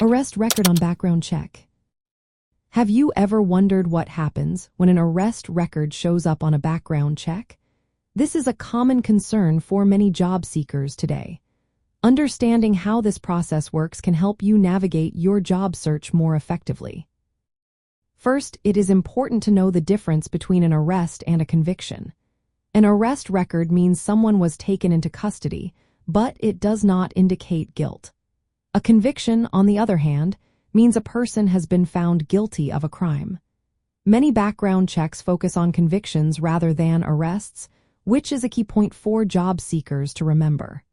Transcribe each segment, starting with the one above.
Arrest record on background check. Have you ever wondered what happens when an arrest record shows up on a background check? This is a common concern for many job seekers today. Understanding how this process works can help you navigate your job search more effectively. First, it is important to know the difference between an arrest and a conviction. An arrest record means someone was taken into custody, but it does not indicate guilt. A conviction, on the other hand, means a person has been found guilty of a crime. Many background checks focus on convictions rather than arrests, which is a key point for job seekers to remember.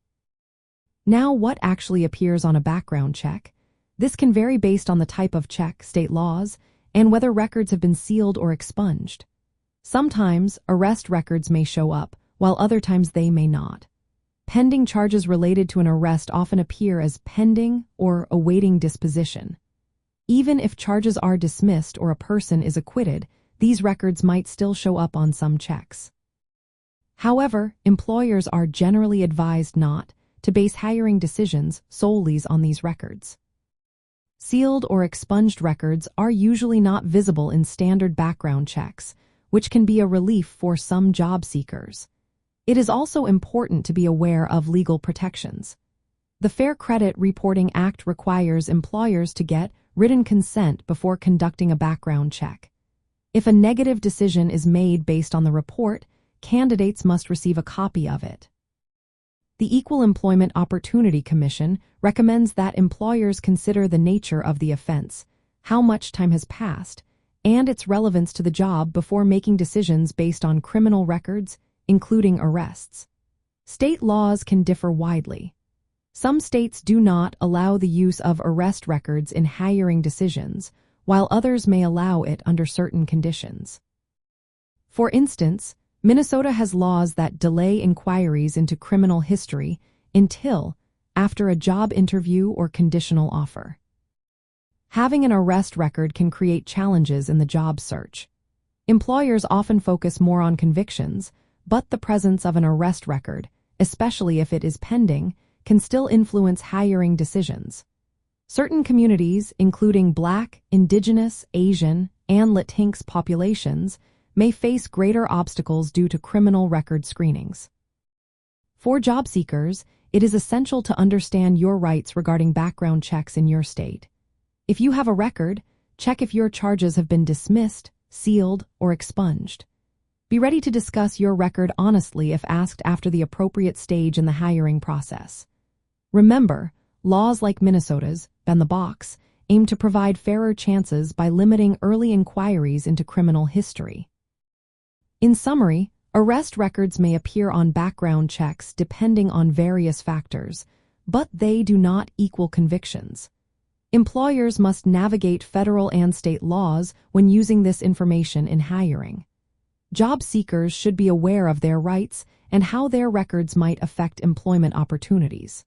Now, what actually appears on a background check? This can vary based on the type of check, state laws, and whether records have been sealed or expunged. Sometimes, arrest records may show up, while other times they may not. Pending charges related to an arrest often appear as pending or awaiting disposition. Even if charges are dismissed or a person is acquitted, these records might still show up on some checks. However, employers are generally advised not to base hiring decisions solely on these records. Sealed or expunged records are usually not visible in standard background checks, which can be a relief for some job seekers. It is also important to be aware of legal protections. The Fair Credit Reporting Act requires employers to get written consent before conducting a background check. If a negative decision is made based on the report, candidates must receive a copy of it. The Equal Employment Opportunity Commission recommends that employers consider the nature of the offense, how much time has passed, and its relevance to the job before making decisions based on criminal records, including arrests. State laws can differ widely. Some states do not allow the use of arrest records in hiring decisions, while others may allow it under certain conditions. For instance, Minnesota has laws that delay inquiries into criminal history until after a job interview or conditional offer. Having an arrest record can create challenges in the job search. Employers often focus more on convictions, but the presence of an arrest record, especially if it is pending, can still influence hiring decisions. Certain communities, including Black, Indigenous, Asian, and Latinx populations, may face greater obstacles due to criminal record screenings. For job seekers, it is essential to understand your rights regarding background checks in your state. If you have a record, check if your charges have been dismissed, sealed, or expunged. Be ready to discuss your record honestly if asked after the appropriate stage in the hiring process. Remember, laws like Minnesota's, Ban the Box, aim to provide fairer chances by limiting early inquiries into criminal history. In summary, arrest records may appear on background checks depending on various factors, but they do not equal convictions. Employers must navigate federal and state laws when using this information in hiring. Job seekers should be aware of their rights and how their records might affect employment opportunities.